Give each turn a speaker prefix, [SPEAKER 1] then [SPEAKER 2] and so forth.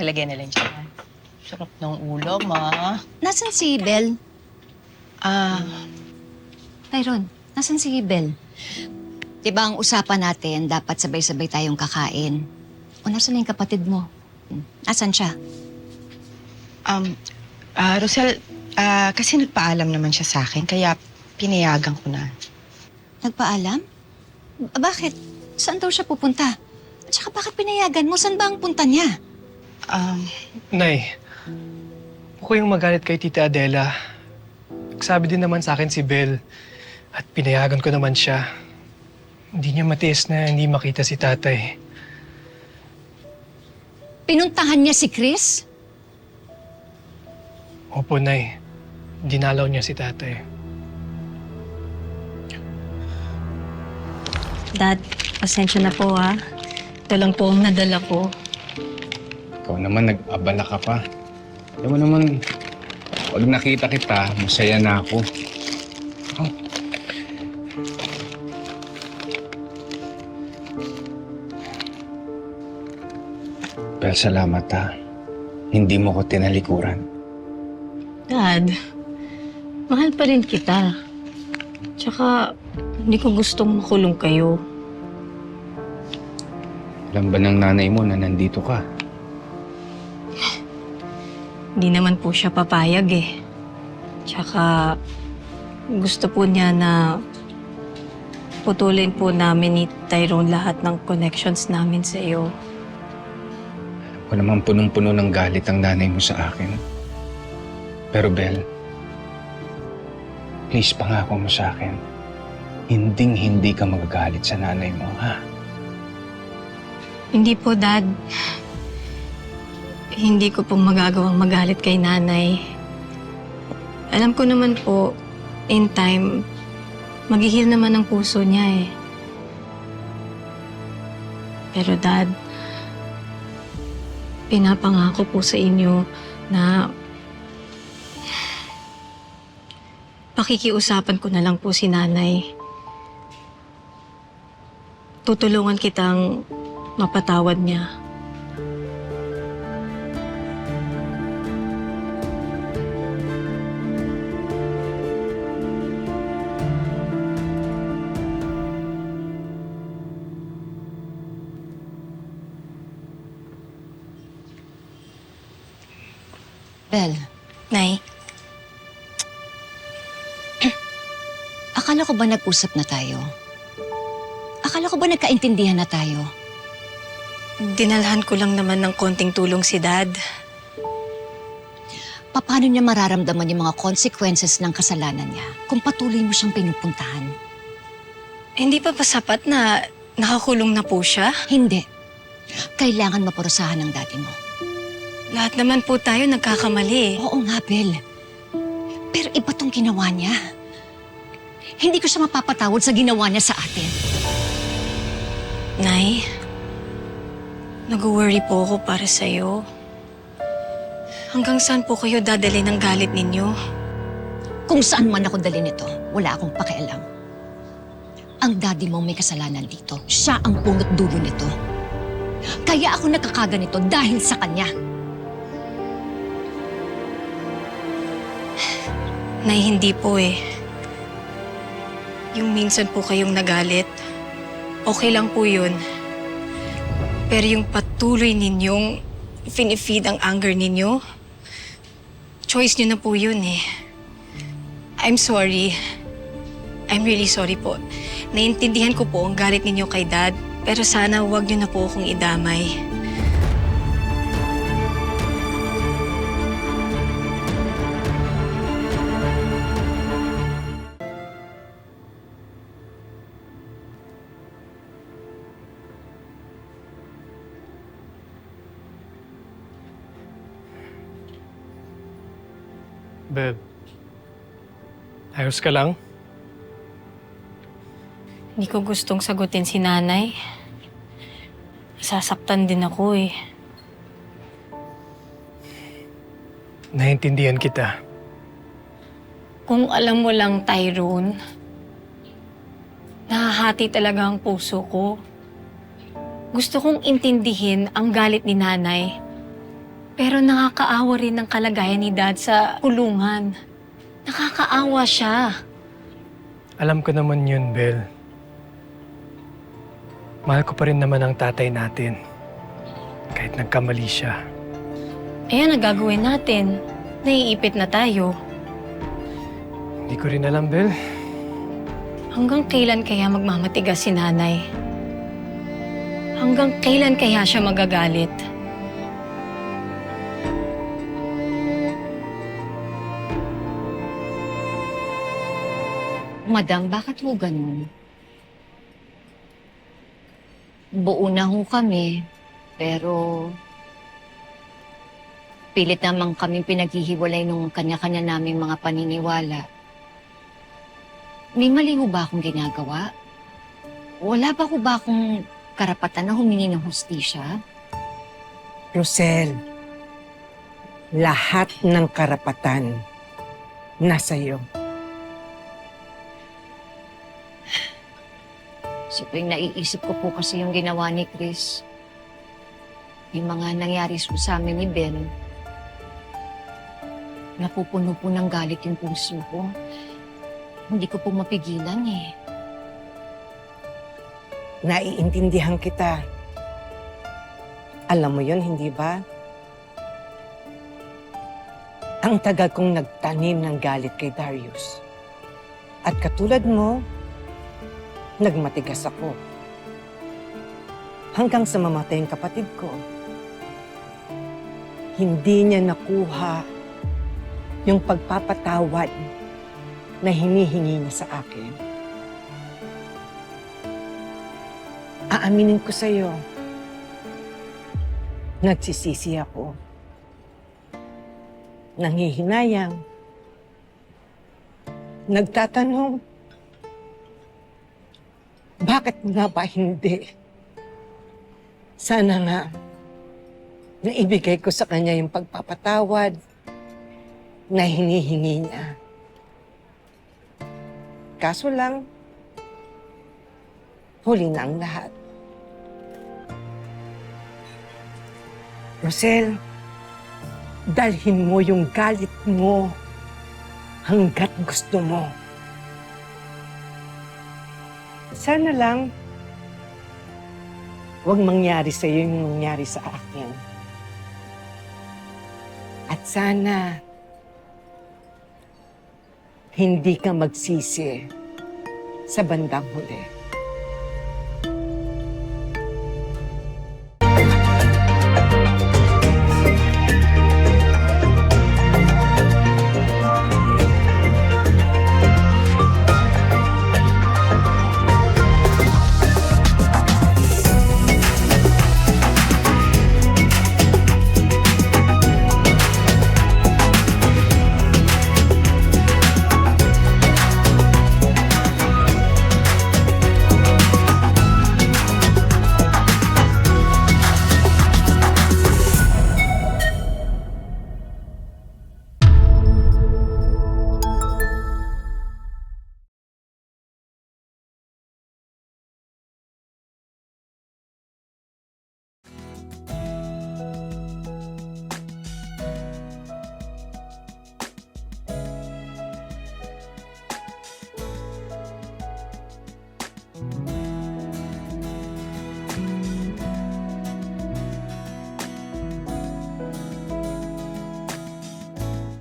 [SPEAKER 1] Pakilagay na lang dyan. Sarap ng ulam, ah.
[SPEAKER 2] Nasaan si Bel? Tyrone, nasaan si Bel? Diba ang usapan natin, dapat sabay-sabay tayong kakain? O nasaan na yung kapatid mo? Nasaan siya?
[SPEAKER 1] Rosel, kasi nagpaalam naman siya sa akin, kaya pinayagan ko na.
[SPEAKER 2] Nagpaalam? Bakit? Saan daw siya pupunta? At saka bakit pinayagan mo? Saan ba ang punta niya?
[SPEAKER 3] Nay, ako yung magalit kay Tita Adela. Nagsabi din naman sa akin si Bel at pinayagan ko naman siya. Hindi niya matiis na hindi makita si tatay.
[SPEAKER 2] Pinuntahan niya si Chris?
[SPEAKER 3] Opo, Nay. Dinalaw niya si tatay.
[SPEAKER 4] Dad, pasensya na po ha. Ito lang po ang nadala ko.
[SPEAKER 5] Ikaw naman, nag-abala ka pa. Alam mo naman, pag nakita kita, masaya na ako. Oh. Pero salamat ha. Hindi mo ko tinalikuran.
[SPEAKER 4] Dad, mahal pa rin kita. Tsaka, hindi ko gustong makulong kayo.
[SPEAKER 5] Alam ba ng nanay mo na nandito ka?
[SPEAKER 4] Hindi naman po siya papayag eh. Tsaka, gusto po niya na putulin po namin ni Tyrone lahat ng connections namin sa iyo.
[SPEAKER 5] Alam ko naman punong-puno ng galit ang nanay mo sa akin. Pero Bel, please pangako mo sa akin, hinding-hindi ka magagalit sa nanay mo, ha?
[SPEAKER 4] Hindi po, Dad. Hindi ko pong magagawang magalit kay nanay. Alam ko naman po, in time, maghihil naman ang puso niya eh. Pero Dad, pinapangako po sa inyo na pakikiusapan ko na lang po si nanay. Tutulungan kitang mapatawad niya.
[SPEAKER 2] Bel,
[SPEAKER 4] Nay,
[SPEAKER 2] akala ko ba nag-usap na tayo? Akala ko ba nagkaintindihan na tayo?
[SPEAKER 4] dinalhan ko lang naman ng konting tulong si Dad.
[SPEAKER 2] Paano niya mararamdaman yung mga consequences ng kasalanan niya kung patuloy mo siyang pinupuntahan?
[SPEAKER 4] Hindi pa ba sapat na nakakulong na po siya?
[SPEAKER 2] Hindi. Kailangan maparusahan ng daddy mo.
[SPEAKER 4] Lahat naman po tayo nagkakamali.
[SPEAKER 2] Oo nga, Bel. Pero iba tong ginawa niya. Hindi ko siya mapapatawad sa ginawa niya sa atin.
[SPEAKER 4] Nay, nag-worry po ako para sa'yo. Hanggang saan po kayo dadali ng galit ninyo?
[SPEAKER 2] Kung saan man ako dali nito, wala akong pakialam. Ang daddy mo may kasalanan dito. Siya ang punot dulo nito. Kaya ako nagkakaganito dahil sa kanya.
[SPEAKER 4] Nay, hindi po eh. Yung minsan po kayong nagalit, okay lang po yun. Pero yung patuloy ninyong finifeed ang anger ninyo, choice nyo na po yun eh. I'm sorry. I'm really sorry po. Naiintindihan ko po ang galit ninyo kay Dad, pero sana huwag nyo na po akong idamay.
[SPEAKER 3] Beb, ayos ka lang?
[SPEAKER 4] Hindi ko gustong sagutin si nanay. Sasaktan din ako eh.
[SPEAKER 3] Naiintindihan kita.
[SPEAKER 4] Kung alam mo lang, Tyrone, nahahati talaga ang puso ko. Gusto kong intindihin ang galit ni nanay. Pero nakakaawa rin ang kalagayan ni Dad sa kulungan. Nakakaawa siya.
[SPEAKER 3] Alam ko naman yun, Bel. Mahal ko pa rin naman ang tatay natin. Kahit nagkamali siya.
[SPEAKER 4] Ayan ang gagawin natin. Naiipit na tayo.
[SPEAKER 3] Hindi ko rin alam, Bel.
[SPEAKER 4] Hanggang kailan kaya magmamatigas si nanay? Hanggang kailan kaya siya magagalit?
[SPEAKER 2] Madam, bakit ho ganun? Buo na ho kami, pero pilit naman kami pinaghihiwalay ng kanya-kanya naming mga paniniwala. May mali ho ba akong ginagawa? Wala ba ho ba akong karapatan na humingi ng hustisya?
[SPEAKER 6] Rosel, lahat ng karapatan nasa iyo.
[SPEAKER 2] So tuwing naiisip ko po kasi yung ginawa ni Chris, yung mga nangyari sa amin ni Ben, napupuno po ng galit yung puso ko. Hindi ko po mapigilan eh.
[SPEAKER 6] Naiintindihan kita. Alam mo yon, hindi ba? Ang tagal kong nagtanim ng galit kay Darius. At katulad mo, nagmatigas ako. Hanggang sa mamatay ang kapatid ko. Hindi niya nakuha yung pagpapatawad na hinihingi niya sa akin. Aaminin ko sa'yo, nagsisisi ako. Nanghihinayang. Nagtatanong, bakit nga ba hindi? Sana nga, naibigay ko sa kanya yung pagpapatawad na hinihingi niya. Kaso lang, huli na ang lahat. Rosel, dalhin mo yung galit mo hanggat gusto mo. Sana lang, huwag mangyari sa iyo yung nangyari sa akin. At sana, hindi ka magsisi sa bandang huli.